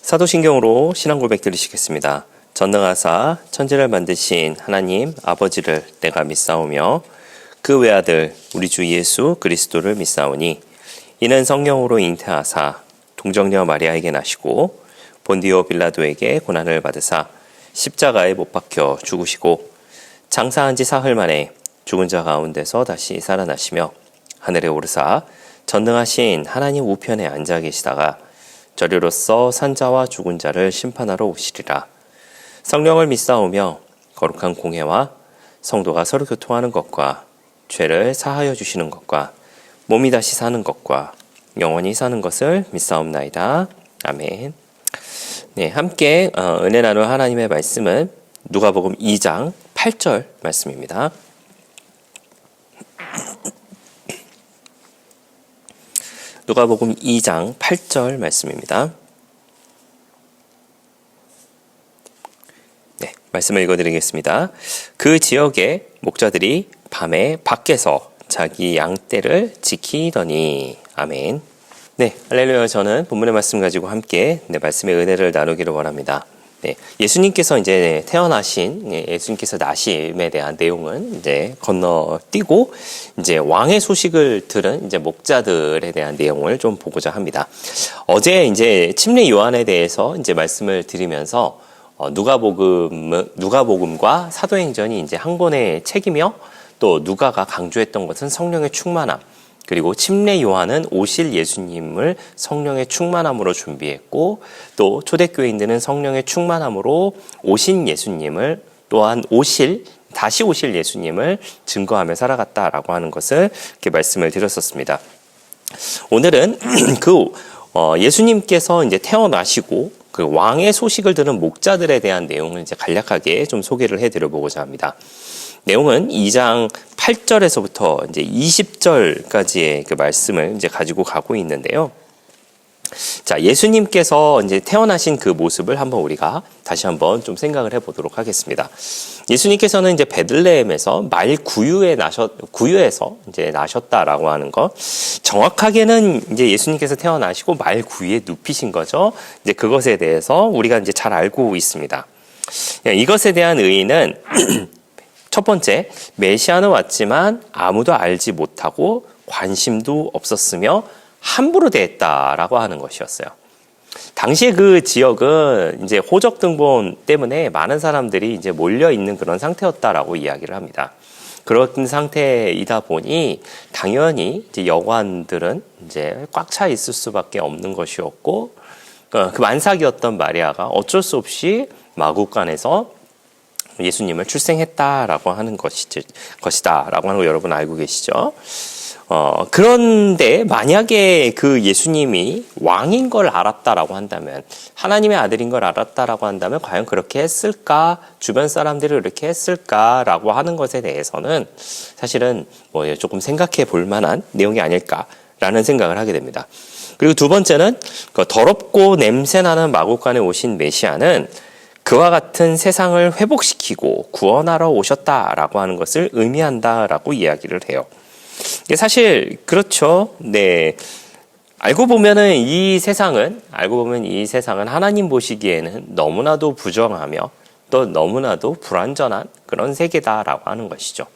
사도신경으로 신앙 고백 들으시겠습니다. 전능하사 천지를 만드신 하나님 아버지를 내가 믿사오며 그 외아들 우리 주 예수 그리스도를 믿사오니 이는 성령으로 잉태하사 동정녀 마리아에게 나시고 본디오 빌라도에게 고난을 받으사 십자가에 못 박혀 죽으시고 장사한 지 사흘 만에 죽은 자 가운데서 다시 살아나시며 하늘에 오르사 전능하신 하나님 우편에 앉아 계시다가 저리로서 산자와 죽은 자를 심판하러 오시리라. 성령을 믿사오며 거룩한 공회와 성도가 서로 교통하는 것과 죄를 사하여 주시는 것과 몸이 다시 사는 것과 영원히 사는 것을 믿사옵나이다. 아멘. 네, 함께 은혜 나눌 하나님의 말씀은 누가복음 2장 8절 말씀입니다. 누가복음 2장 8절 말씀입니다. 네, 말씀을 읽어드리겠습니다. 그 지역의 목자들이 밤에 밖에서 자기 양떼를 지키더니. 아멘. 네, 할렐루야. 저는 본문의 말씀 가지고 함께 말씀의 은혜를 나누기를 원합니다. 네, 예수님께서 이제 태어나신, 예수님께서 나심에 대한 내용은 이제 건너뛰고 이제 왕의 소식을 들은 이제 목자들에 대한 내용을 좀 보고자 합니다. 어제 이제 침례 요한에 대해서 이제 말씀을 드리면서 누가복음과 사도행전이 이제 한 권의 책이며 또 누가가 강조했던 것은 성령의 충만함, 그리고 침례 요한은 오실 예수님을 성령의 충만함으로 준비했고 또 초대교인들은 성령의 충만함으로 오신 예수님을 또한 다시 오실 예수님을 증거하며 살아갔다라고 하는 것을 이렇게 말씀을 드렸었습니다. 오늘은 예수님께서 이제 태어나시고 그 왕의 소식을 들은 목자들에 대한 내용을 이제 간략하게 좀 소개를 해드려 보고자 합니다. 내용은 2장 8절에서부터 이제 20절까지의 그 말씀을 이제 가지고 가고 있는데요. 자, 예수님께서 이제 태어나신 그 모습을 한번 우리가 다시 한번 좀 생각을 해보도록 하겠습니다. 예수님께서는 이제 베들레헴에서 말 구유에서 이제 나셨다라고 하는 것. 정확하게는 이제 예수님께서 태어나시고 말 구유에 눕히신 거죠. 이제 그것에 대해서 우리가 이제 잘 알고 있습니다. 이것에 대한 의의는 첫 번째, 메시아는 왔지만 아무도 알지 못하고 관심도 없었으며 함부로 대했다라고 하는 것이었어요. 당시에 그 지역은 이제 호적 등본 때문에 많은 사람들이 이제 몰려 있는 그런 상태였다라고 이야기를 합니다. 그런 상태이다 보니 당연히 이제 여관들은 이제 꽉 차 있을 수밖에 없는 것이었고 그 만삭이었던 마리아가 어쩔 수 없이 마구간에서 예수님을 출생했다라고 하는 것이다라고 하는 거 여러분 알고 계시죠? 그런데 만약에 그 예수님이 왕인 걸 알았다라고 한다면, 하나님의 아들인 걸 알았다라고 한다면 과연 그렇게 했을까? 주변 사람들이 그렇게 했을까라고 하는 것에 대해서는 사실은 조금 생각해 볼 만한 내용이 아닐까라는 생각을 하게 됩니다. 그리고 두 번째는 더럽고 냄새나는 마구간에 오신 메시아는 그와 같은 세상을 회복시키고 구원하러 오셨다라고 하는 것을 의미한다라고 이야기를 해요. 사실 그렇죠. 네. 알고 보면 이 세상은 하나님 보시기에는 너무나도 부정하며 또 너무나도 불완전한 그런 세계다라고 하는 것이죠.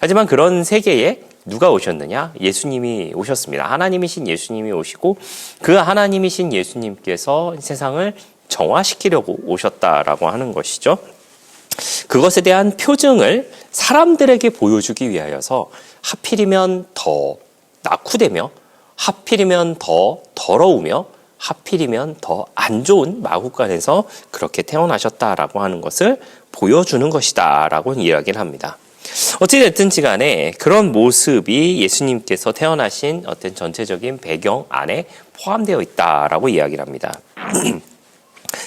하지만 그런 세계에 누가 오셨느냐? 예수님이 오셨습니다. 하나님이신 예수님이 오시고 그 하나님이신 예수님께서 세상을 정화시키려고 오셨다라고 하는 것이죠. 그것에 대한 표징을 사람들에게 보여주기 위하여서 하필이면 더 낙후되며 하필이면 더 더러우며 하필이면 더 안 좋은 마구간에서 그렇게 태어나셨다라고 하는 것을 보여주는 것이다라고 이야기를 합니다. 어찌됐든지 간에 그런 모습이 예수님께서 태어나신 어떤 전체적인 배경 안에 포함되어 있다라고 이야기를 합니다.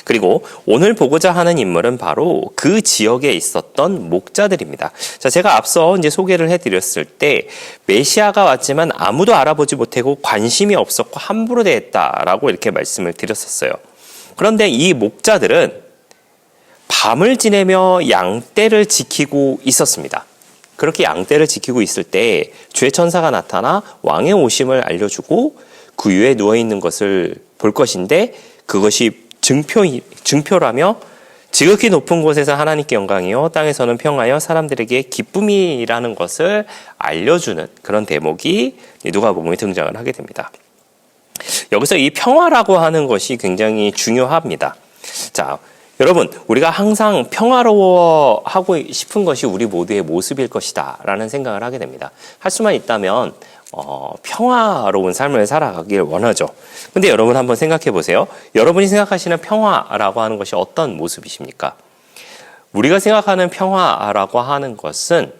그리고 오늘 보고자 하는 인물은 바로 그 지역에 있었던 목자들입니다. 자, 제가 앞서 이제 소개를 해드렸을 때 메시아가 왔지만 아무도 알아보지 못하고 관심이 없었고 함부로 대했다라고 이렇게 말씀을 드렸었어요. 그런데 이 목자들은 밤을 지내며 양떼를 지키고 있었습니다. 그렇게 양떼를 지키고 있을 때 주의 천사가 나타나 왕의 오심을 알려주고 구유에 누워있는 것을 볼 것인데 그것이 증표라며 지극히 높은 곳에서 하나님께 영광이요 땅에서는 평화여 사람들에게 기쁨이라는 것을 알려주는 그런 대목이 누가복음에 등장을 하게 됩니다. 여기서 이 평화라고 하는 것이 굉장히 중요합니다. 자, 여러분, 우리가 항상 평화로워하고 싶은 것이 우리 모두의 모습일 것이다 라는 생각을 하게 됩니다. 할 수만 있다면 평화로운 삶을 살아가길 원하죠. 근데 여러분 한번 생각해 보세요. 여러분이 생각하시는 평화라고 하는 것이 어떤 모습이십니까? 우리가 생각하는 평화라고 하는 것은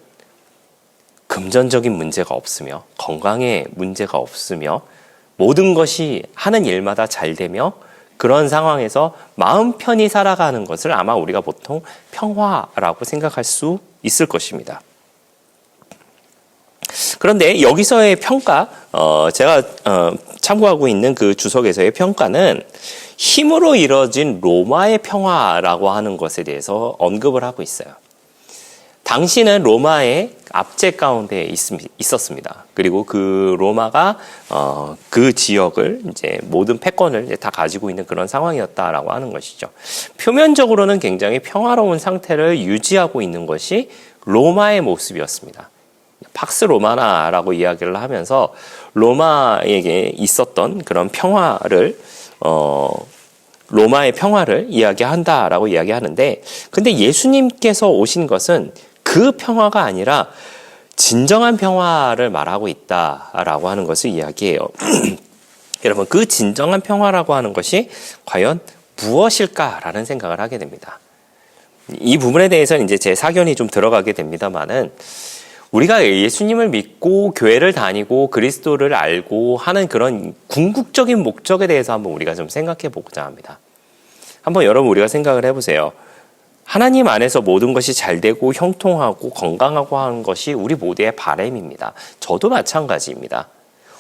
금전적인 문제가 없으며 건강에 문제가 없으며 모든 것이 하는 일마다 잘 되며 그런 상황에서 마음 편히 살아가는 것을 아마 우리가 보통 평화라고 생각할 수 있을 것입니다. 그런데 여기서의 평가, 제가 참고하고 있는 그 주석에서의 평가는 힘으로 이뤄진 로마의 평화라고 하는 것에 대해서 언급을 하고 있어요. 당시는 로마의 압제 가운데 있었습니다. 그리고 그 로마가 그 지역을 이제 모든 패권을 이제 다 가지고 있는 그런 상황이었다라고 하는 것이죠. 표면적으로는 굉장히 평화로운 상태를 유지하고 있는 것이 로마의 모습이었습니다. 팍스 로마나라고 이야기를 하면서 로마에게 있었던 그런 평화를 로마의 평화를 이야기한다라고 이야기하는데, 근데 예수님께서 오신 것은 그 평화가 아니라 진정한 평화를 말하고 있다라고 하는 것을 이야기해요. 여러분, 그 진정한 평화라고 하는 것이 과연 무엇일까라는 생각을 하게 됩니다. 이 부분에 대해서는 이제 제 사견이 좀 들어가게 됩니다만은, 우리가 예수님을 믿고 교회를 다니고 그리스도를 알고 하는 그런 궁극적인 목적에 대해서 한번 우리가 좀 생각해 보고자 합니다. 한번 여러분 우리가 생각을 해보세요. 하나님 안에서 모든 것이 잘 되고 형통하고 건강하고 하는 것이 우리 모두의 바람입니다. 저도 마찬가지입니다.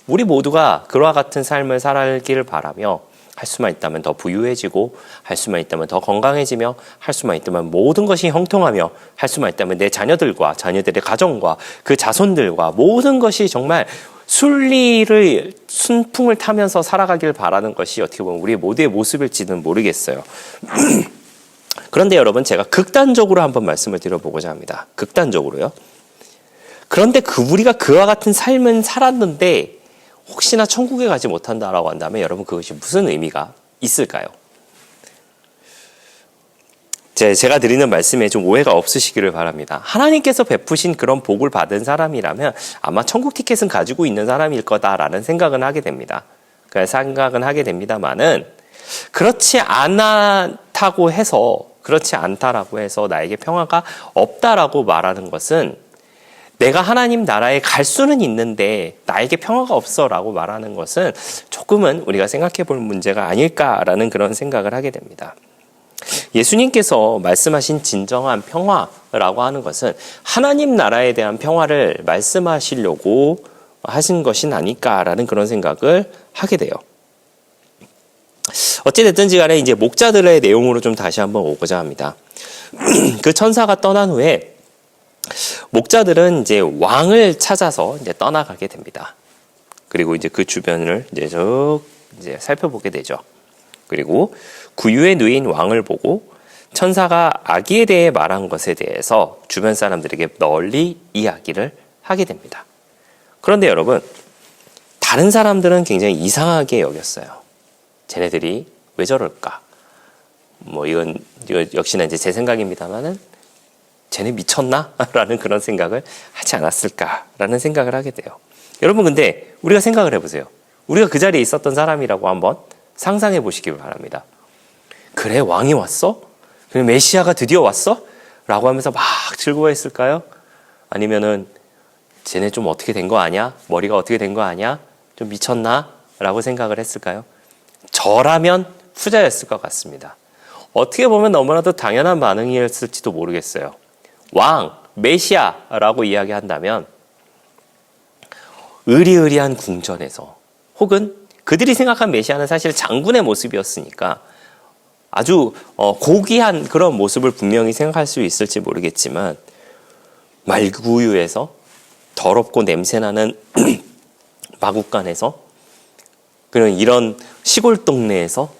우리 모두가 그와 같은 삶을 살기를 바라며 할 수만 있다면 더 부유해지고 할 수만 있다면 더 건강해지며 할 수만 있다면 모든 것이 형통하며 할 수만 있다면 내 자녀들과 자녀들의 가정과 그 자손들과 모든 것이 정말 순풍을 타면서 살아가길 바라는 것이 어떻게 보면 우리 모두의 모습일지는 모르겠어요. 그런데 여러분, 제가 극단적으로 한번 말씀을 드려보고자 합니다. 극단적으로요. 그런데 우리가 그와 같은 삶은 살았는데 혹시나 천국에 가지 못한다라고 한다면 여러분, 그것이 무슨 의미가 있을까요? 제가 드리는 말씀에 좀 오해가 없으시기를 바랍니다. 하나님께서 베푸신 그런 복을 받은 사람이라면 아마 천국 티켓은 가지고 있는 사람일 거다라는 생각은 하게 됩니다. 생각은 하게 됩니다만은, 그렇지 않다라고 해서 나에게 평화가 없다라고 말하는 것은 내가 하나님 나라에 갈 수는 있는데 나에게 평화가 없어라고 말하는 것은 조금은 우리가 생각해 볼 문제가 아닐까라는 그런 생각을 하게 됩니다. 예수님께서 말씀하신 진정한 평화라고 하는 것은 하나님 나라에 대한 평화를 말씀하시려고 하신 것이 아닐까라는 그런 생각을 하게 돼요. 어찌됐든지 간에 이제 목자들의 내용으로 좀 다시 한번 오고자 합니다. 그 천사가 떠난 후에 목자들은 이제 왕을 찾아서 이제 떠나가게 됩니다. 그리고 이제 그 주변을 이제 살펴보게 되죠. 그리고 구유에 누인 왕을 보고 천사가 아기에 대해 말한 것에 대해서 주변 사람들에게 널리 이야기를 하게 됩니다. 그런데 여러분, 다른 사람들은 굉장히 이상하게 여겼어요. 쟤네들이 왜 저럴까? 이건 역시나 이제 제 생각입니다만은, 쟤네 미쳤나? 라는 그런 생각을 하지 않았을까라는 생각을 하게 돼요. 여러분, 근데 우리가 생각을 해보세요. 우리가 그 자리에 있었던 사람이라고 한번 상상해 보시기 바랍니다. 그래, 왕이 왔어? 그래, 메시아가 드디어 왔어? 라고 하면서 막 즐거워했을까요? 아니면은 쟤네 좀 어떻게 된 거 아니야? 머리가 어떻게 된 거 아니야? 좀 미쳤나? 라고 생각을 했을까요? 저라면 후자였을 것 같습니다. 어떻게 보면 너무나도 당연한 반응이었을지도 모르겠어요. 왕, 메시아라고 이야기한다면 의리의리한 궁전에서, 혹은 그들이 생각한 메시아는 사실 장군의 모습이었으니까 아주 고귀한 그런 모습을 분명히 생각할 수 있을지 모르겠지만, 말구유에서 더럽고 냄새나는 마국간에서, 그런 이런 시골 동네에서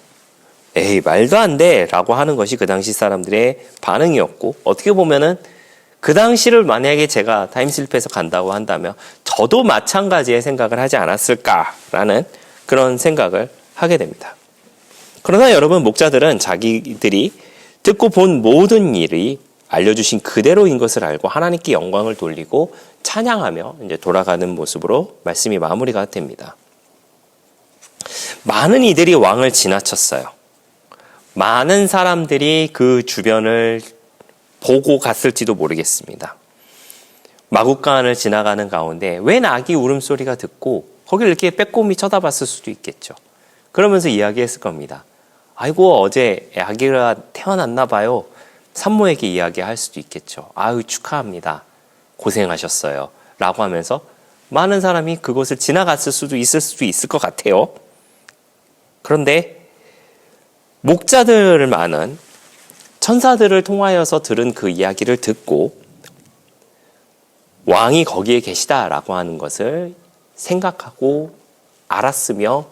에이, 말도 안 돼! 라고 하는 것이 그 당시 사람들의 반응이었고, 어떻게 보면은 그 당시를 만약에 제가 타임슬립해서 간다고 한다면 저도 마찬가지의 생각을 하지 않았을까라는 그런 생각을 하게 됩니다. 그러나 여러분, 목자들은 자기들이 듣고 본 모든 일이 알려주신 그대로인 것을 알고 하나님께 영광을 돌리고 찬양하며 이제 돌아가는 모습으로 말씀이 마무리가 됩니다. 많은 이들이 왕을 지나쳤어요. 많은 사람들이 그 주변을 보고 갔을지도 모르겠습니다. 마국간을 지나가는 가운데 웬 아기 울음소리가 듣고 거기를 이렇게 빼꼼히 쳐다봤을 수도 있겠죠. 그러면서 이야기했을 겁니다. 아이고, 어제 아기가 태어났나 봐요. 산모에게 이야기할 수도 있겠죠. 아유, 축하합니다. 고생하셨어요. 라고 하면서 많은 사람이 그곳을 지나갔을 수도 있을 것 같아요. 그런데 목자들을 많은 천사들을 통하여서 들은 그 이야기를 듣고 왕이 거기에 계시다라고 하는 것을 생각하고 알았으며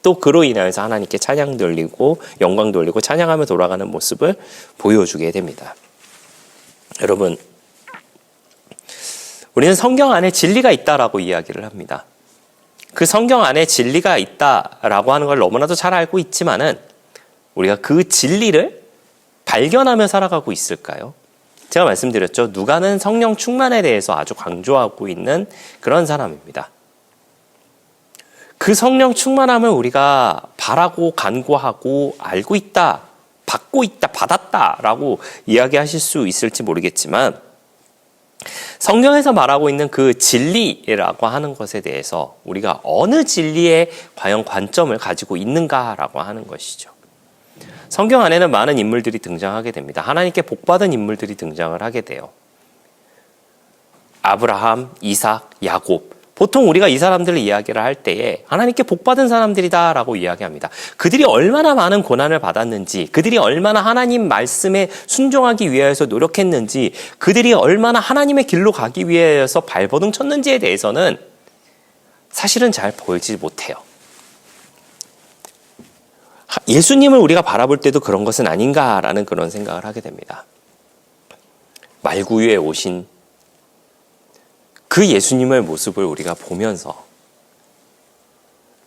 또 그로 인하여서 하나님께 찬양 돌리고 영광 돌리고 찬양하며 돌아가는 모습을 보여주게 됩니다. 여러분, 우리는 성경 안에 진리가 있다라고 이야기를 합니다. 그 성경 안에 진리가 있다라고 하는 걸 너무나도 잘 알고 있지만은 우리가 그 진리를 발견하며 살아가고 있을까요? 제가 말씀드렸죠. 누가는 성령 충만에 대해서 아주 강조하고 있는 그런 사람입니다. 그 성령 충만함을 우리가 바라고 간구하고 알고 있다, 받고 있다, 받았다라고 이야기하실 수 있을지 모르겠지만 성경에서 말하고 있는 그 진리라고 하는 것에 대해서 우리가 어느 진리에 과연 관점을 가지고 있는가라고 하는 것이죠. 성경 안에는 많은 인물들이 등장하게 됩니다. 하나님께 복받은 인물들이 등장을 하게 돼요. 아브라함, 이삭, 야곱. 보통 우리가 이 사람들을 이야기를 할 때에 하나님께 복받은 사람들이다라고 이야기합니다. 그들이 얼마나 많은 고난을 받았는지, 그들이 얼마나 하나님 말씀에 순종하기 위해서 노력했는지, 그들이 얼마나 하나님의 길로 가기 위해서 발버둥 쳤는지에 대해서는 사실은 잘 보이지 못해요. 예수님을 우리가 바라볼 때도 그런 것은 아닌가라는 그런 생각을 하게 됩니다. 말구유에 오신 그 예수님의 모습을 우리가 보면서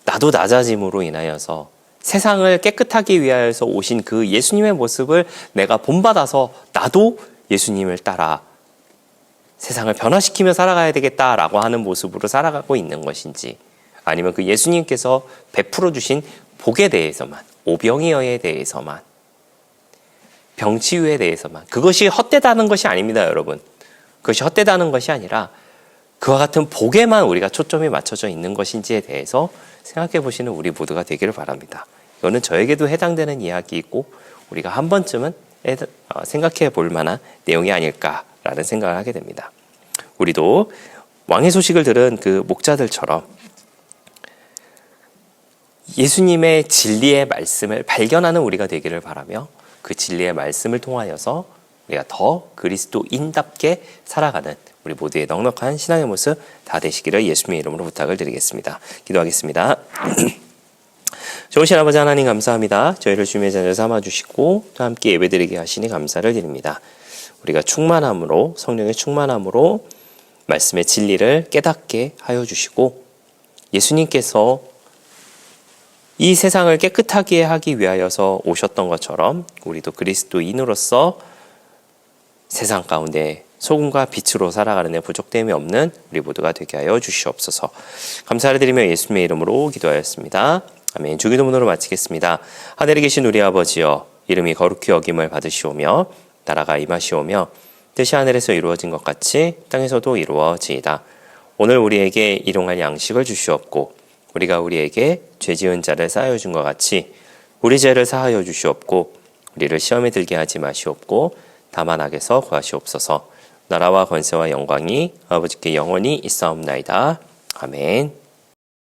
나도 낮아짐으로 인하여서 세상을 깨끗하게 위하여서 오신 그 예수님의 모습을 내가 본받아서 나도 예수님을 따라 세상을 변화시키며 살아가야 되겠다라고 하는 모습으로 살아가고 있는 것인지, 아니면 그 예수님께서 베풀어 주신 복에 대해서만, 오병이어에 대해서만, 병치유에 대해서만, 그것이 헛되다는 것이 아닙니다, 여러분. 그것이 헛되다는 것이 아니라 그와 같은 복에만 우리가 초점이 맞춰져 있는 것인지에 대해서 생각해 보시는 우리 모두가 되기를 바랍니다. 이거는 저에게도 해당되는 이야기이고 우리가 한 번쯤은 생각해 볼 만한 내용이 아닐까라는 생각을 하게 됩니다. 우리도 왕의 소식을 들은 그 목자들처럼 예수님의 진리의 말씀을 발견하는 우리가 되기를 바라며 그 진리의 말씀을 통하여서 우리가 더 그리스도인답게 살아가는 우리 모두의 넉넉한 신앙의 모습 다 되시기를 예수님의 이름으로 부탁을 드리겠습니다. 기도하겠습니다. 좋으신 아버지 하나님 감사합니다. 저희를 주님의 자녀 삼아주시고 또 함께 예배드리게 하시니 감사를 드립니다. 우리가 충만함으로, 성령의 충만함으로 말씀의 진리를 깨닫게 하여 주시고 예수님께서 이 세상을 깨끗하게 하기 위하여서 오셨던 것처럼 우리도 그리스도인으로서 세상 가운데 소금과 빛으로 살아가는 데 부족됨이 없는 우리 모두가 되게 하여 주시옵소서. 감사를 드리며 예수님의 이름으로 기도하였습니다. 아멘. 주기도문으로 마치겠습니다. 하늘에 계신 우리 아버지여, 이름이 거룩히 여김을 받으시오며 나라가 임하시오며 뜻이 하늘에서 이루어진 것 같이 땅에서도 이루어지이다. 오늘 우리에게 일용할 양식을 주시옵고 우리가 우리에게 죄 지은 자를 사하여 준 것 같이 우리 죄를 사하여 주시옵고 우리를 시험에 들게 하지 마시옵고 다만 악에서 구하시옵소서. 나라와 권세와 영광이 아버지께 영원히 있사옵나이다. 아멘.